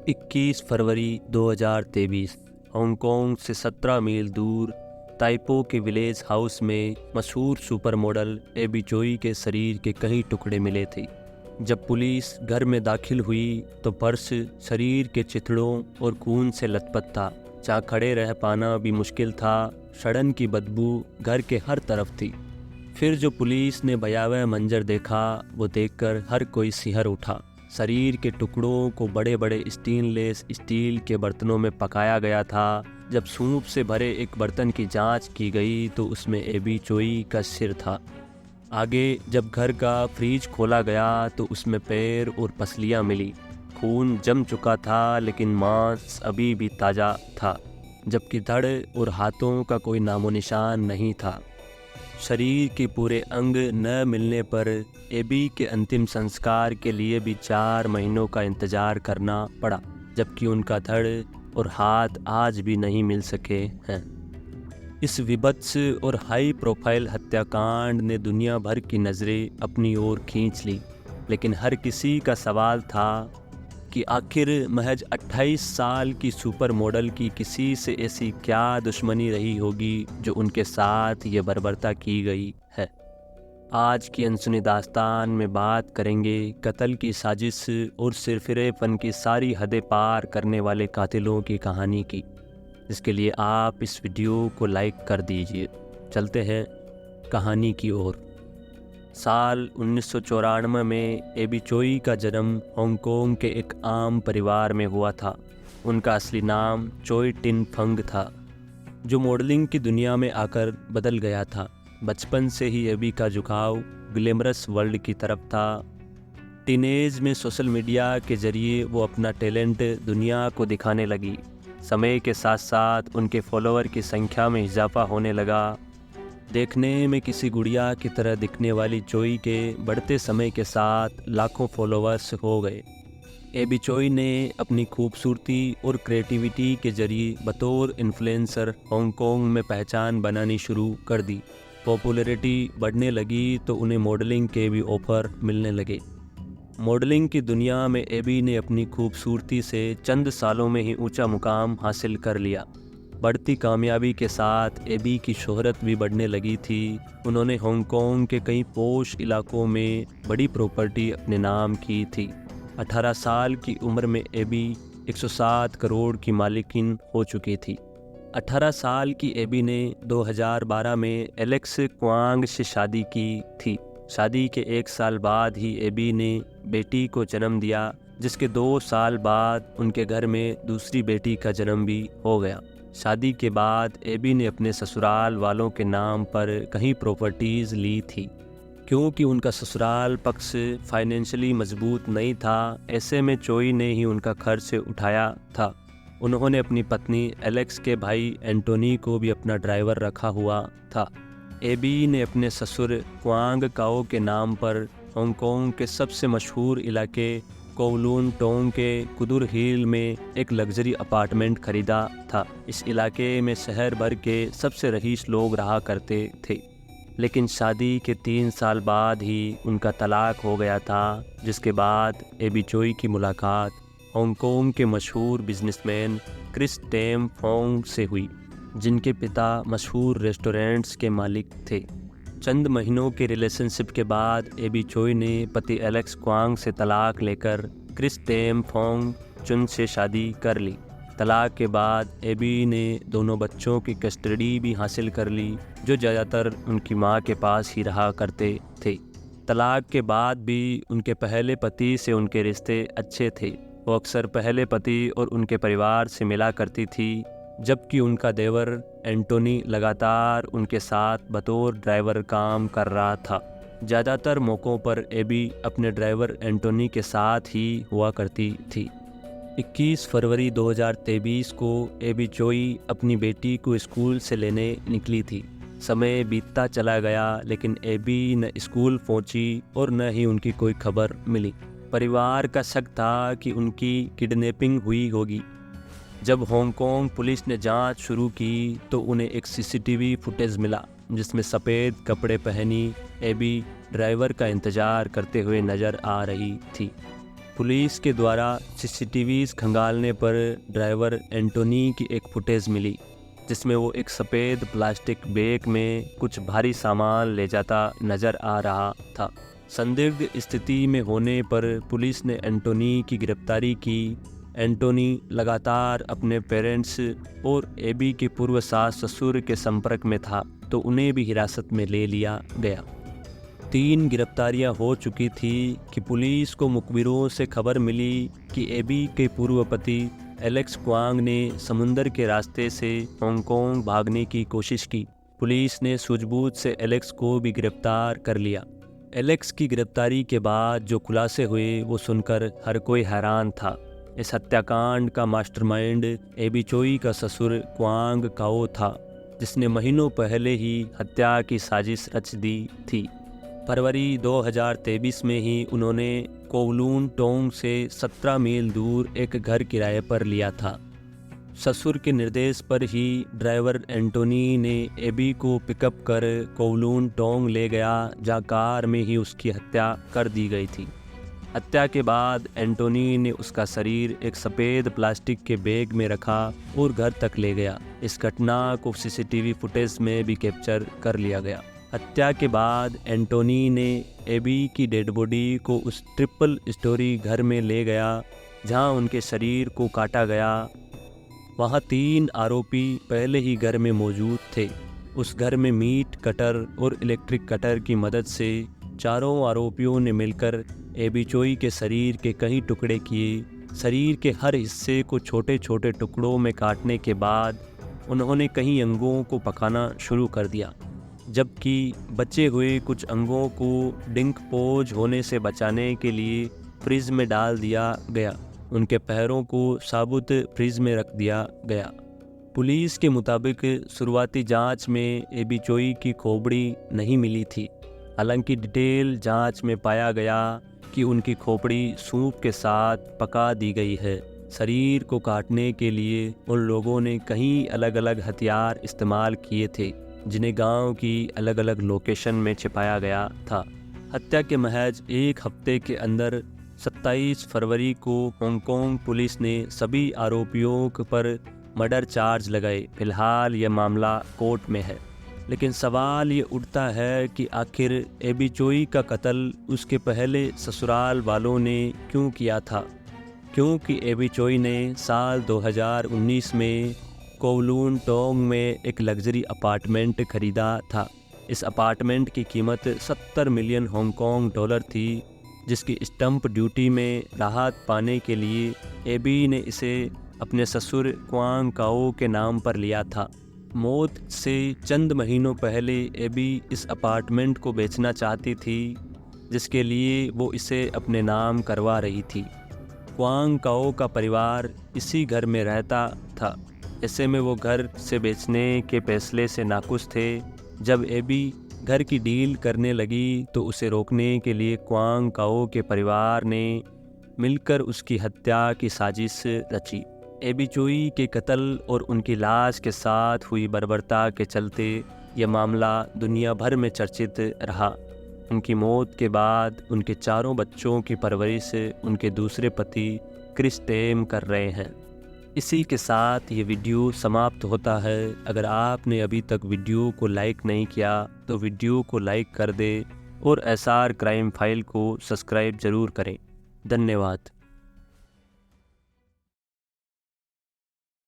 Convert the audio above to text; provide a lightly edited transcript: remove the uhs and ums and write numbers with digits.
21 फरवरी 2023 Hong Kong से 17 मील दूर ताइपो के विलेज हाउस में मशहूर सुपर मॉडल एबी चोई के शरीर के कई टुकड़े मिले थे। जब पुलिस घर में दाखिल हुई तो फर्श शरीर के चिथड़ों और खून से लथपथ था। जहाँ खड़े रह पाना भी मुश्किल था। सड़न की बदबू घर के हर तरफ थी। फिर जो पुलिस ने भयावह मंजर देखा वो देखकर हर कोई सिहर उठा। शरीर के टुकड़ों को बड़े बड़े स्टेनलेस स्टील के बर्तनों में पकाया गया था। जब सूप से भरे एक बर्तन की जांच की गई तो उसमें एबी चोई का सिर था। आगे जब घर का फ्रिज खोला गया तो उसमें पैर और पसलियां मिली। खून जम चुका था लेकिन मांस अभी भी ताज़ा था, जबकि धड़ और हाथों का कोई नामो निशान नहीं था। शरीर के पूरे अंग न मिलने पर एबी के अंतिम संस्कार के लिए भी 4 महीनों का इंतजार करना पड़ा, जबकि उनका धड़ और हाथ आज भी नहीं मिल सके हैं। इस विभत्स और हाई प्रोफाइल हत्याकांड ने दुनिया भर की नज़रें अपनी ओर खींच ली, लेकिन हर किसी का सवाल था कि आखिर महज 28 साल की सुपर मॉडल की किसी से ऐसी क्या दुश्मनी रही होगी जो उनके साथ ये बर्बरता की गई है। आज की अनसुनी दास्तान में बात करेंगे कत्ल की साजिश और सिरफिरेपन की सारी हदें पार करने वाले कातिलों की कहानी की। इसके लिए आप इस वीडियो को लाइक कर दीजिए। चलते हैं कहानी की ओर। साल 1994 में एबी चोई का जन्म हांगकांग के एक आम परिवार में हुआ था। उनका असली नाम चोई टिन फंग था, जो मॉडलिंग की दुनिया में आकर बदल गया था। बचपन से ही एबी का झुकाव ग्लैमरस वर्ल्ड की तरफ था। टीनेज में सोशल मीडिया के जरिए वो अपना टैलेंट दुनिया को दिखाने लगी। समय के साथ साथ उनके फॉलोअर की संख्या में इजाफा होने लगा। देखने में किसी गुड़िया की तरह दिखने वाली चोई के बढ़ते समय के साथ लाखों फॉलोअर्स हो गए। एबी चोई ने अपनी खूबसूरती और क्रिएटिविटी के जरिए बतौर इन्फ्लुएंसर हांगकांग में पहचान बनानी शुरू कर दी। पॉपुलैरिटी बढ़ने लगी तो उन्हें मॉडलिंग के भी ऑफर मिलने लगे। मॉडलिंग की दुनिया में एबी ने अपनी खूबसूरती से चंद सालों में ही ऊंचा मुकाम हासिल कर लिया। बढ़ती कामयाबी के साथ एबी की शोहरत भी बढ़ने लगी थी। उन्होंने हांगकांग के कई पॉश इलाकों में बड़ी प्रॉपर्टी अपने नाम की थी। 18 साल की उम्र में एबी 107 करोड़ की मालिकिन हो चुकी थी। 18 साल की एबी ने 2012 में एलेक्स क्वांग से शादी की थी। शादी के 1 साल बाद ही एबी ने बेटी को जन्म दिया, जिसके 2 साल बाद उनके घर में दूसरी बेटी का जन्म भी हो गया। शादी के बाद एबी ने अपने ससुराल वालों के नाम पर कहीं प्रॉपर्टीज़ ली थी। क्योंकि उनका ससुराल पक्ष फाइनेंशियली मजबूत नहीं था, ऐसे में चोई ने ही उनका खर्च उठाया था। उन्होंने अपनी पत्नी एलेक्स के भाई एंटोनी को भी अपना ड्राइवर रखा हुआ था। एबी ने अपने ससुर क्वांग काओ के नाम पर हांगकांग के सबसे मशहूर इलाके कोवलून टोंग के कुदुर हिल में एक लग्जरी अपार्टमेंट खरीदा था। इस इलाके में शहर भर के सबसे रईस लोग रहा करते थे। लेकिन शादी के 3 साल बाद ही उनका तलाक हो गया था, जिसके बाद एबी चोई की मुलाकात हांगकांग के मशहूर बिजनेसमैन क्रिस टेम फोंग से हुई, जिनके पिता मशहूर रेस्टोरेंट्स के मालिक थे। चंद महीनों के रिलेशनशिप के बाद एबी चोई ने पति एलेक्स क्वांग से तलाक लेकर क्रिस टेम फोंग चुन से शादी कर ली। तलाक के बाद एबी ने दोनों बच्चों की कस्टडी भी हासिल कर ली, जो ज़्यादातर उनकी मां के पास ही रहा करते थे। तलाक के बाद भी उनके पहले पति से उनके रिश्ते अच्छे थे। वो अक्सर पहले पति और उनके परिवार से मिला करती थी, जबकि उनका देवर एंटोनी लगातार उनके साथ बतौर ड्राइवर काम कर रहा था। ज़्यादातर मौक़ों पर एबी अपने ड्राइवर एंटोनी के साथ ही हुआ करती थी। 21 फरवरी 2023 को एबी चोई अपनी बेटी को स्कूल से लेने निकली थी। समय बीतता चला गया, लेकिन एबी न स्कूल पहुंची और न ही उनकी कोई खबर मिली। परिवार का शक था कि उनकी किडनैपिंग हुई होगी। जब हांगकांग पुलिस ने जांच शुरू की तो उन्हें एक सीसीटीवी फुटेज मिला, जिसमें सफ़ेद कपड़े पहनी एबी ड्राइवर का इंतज़ार करते हुए नज़र आ रही थी। पुलिस के द्वारा सीसीटीवीज खंगालने पर ड्राइवर एंटोनी की एक फुटेज मिली जिसमें वो एक सफ़ेद प्लास्टिक बैग में कुछ भारी सामान ले जाता नज़र आ रहा था। संदिग्ध स्थिति में होने पर पुलिस ने एंटोनी की गिरफ्तारी की। एंटोनी लगातार अपने पेरेंट्स और एबी के पूर्व सास ससुर के संपर्क में था, तो उन्हें भी हिरासत में ले लिया गया। 3 गिरफ्तारियां हो चुकी थी कि पुलिस को मुखबिरों से खबर मिली कि एबी के पूर्व पति एलेक्स क्वांग ने समुंदर के रास्ते से हांगकांग भागने की कोशिश की। पुलिस ने सूझबूझ से एलेक्स को भी गिरफ्तार कर लिया। एलेक्स की गिरफ्तारी के बाद जो खुलासे हुए वो सुनकर हर कोई हैरान था। इस हत्याकांड का मास्टरमाइंड एबी चोई का ससुर क्वांग काओ था, जिसने महीनों पहले ही हत्या की साजिश रच दी थी। फरवरी 2023 में ही उन्होंने कोवलून टोंग से 17 मील दूर एक घर किराए पर लिया था। ससुर के निर्देश पर ही ड्राइवर एंटोनी ने एबी को पिकअप कर कोवलून टोंग ले गया, जहाँ कार में ही उसकी हत्या कर दी गई थी। हत्या के बाद एंटोनी ने उसका शरीर एक सफ़ेद प्लास्टिक के बैग में रखा और घर तक ले गया। इस घटना को सीसीटीवी फुटेज में भी कैप्चर कर लिया गया। हत्या के बाद एंटोनी ने एबी की डेड बॉडी को उस ट्रिपल स्टोरी घर में ले गया जहां उनके शरीर को काटा गया। वहां 3 आरोपी पहले ही घर में मौजूद थे। उस घर में मीट कटर और इलेक्ट्रिक कटर की मदद से चारों आरोपियों ने मिलकर एबी चोई के शरीर के कई टुकड़े किए। शरीर के हर हिस्से को छोटे छोटे टुकड़ों में काटने के बाद उन्होंने कई अंगों को पकाना शुरू कर दिया, जबकि बचे हुए कुछ अंगों को डिकम्पोज होने से बचाने के लिए फ्रिज में डाल दिया गया। उनके पैरों को साबुत फ्रिज में रख दिया गया। पुलिस के मुताबिक शुरुआती जांच में एबी चोई की खोपड़ी नहीं मिली थी। हालांकि डिटेल जांच में पाया गया कि उनकी खोपड़ी सूप के साथ पका दी गई है। शरीर को काटने के लिए उन लोगों ने कई अलग अलग हथियार इस्तेमाल किए थे, जिन्हें गांव की अलग अलग लोकेशन में छिपाया गया था। हत्या के महज 1 हफ्ते के अंदर 27 फरवरी को हांगकांग पुलिस ने सभी आरोपियों पर मर्डर चार्ज लगाए। फिलहाल यह मामला कोर्ट में है, लेकिन सवाल ये उठता है कि आखिर एबी चोई का कत्ल उसके पहले ससुराल वालों ने क्यों किया था? क्योंकि एबी चोई ने साल 2019 में कोवलून टोंग में एक लग्जरी अपार्टमेंट खरीदा था। इस अपार्टमेंट की कीमत 70 मिलियन हांगकांग डॉलर थी, जिसकी स्टंप ड्यूटी में राहत पाने के लिए एबी ने इसे अपने ससुर क्वांग काओ के नाम पर लिया था। मौत से चंद महीनों पहले एबी इस अपार्टमेंट को बेचना चाहती थी, जिसके लिए वो इसे अपने नाम करवा रही थी। क्वांग काओ का परिवार इसी घर में रहता था। ऐसे में वो घर से बेचने के फैसले से नाखुश थे। जब एबी घर की डील करने लगी तो उसे रोकने के लिए क्वांग काओ के परिवार ने मिलकर उसकी हत्या की साजिश रची। एबी चोई के कत्ल और उनकी लाश के साथ हुई बर्बरता के चलते यह मामला दुनिया भर में चर्चित रहा। उनकी मौत के बाद उनके 4 बच्चों की परवरिश उनके दूसरे पति क्रिस टेम कर रहे हैं। इसी के साथ ये वीडियो समाप्त होता है। अगर आपने अभी तक वीडियो को लाइक नहीं किया तो वीडियो को लाइक कर दे और SR क्राइम फाइल को सब्सक्राइब ज़रूर करें। धन्यवाद।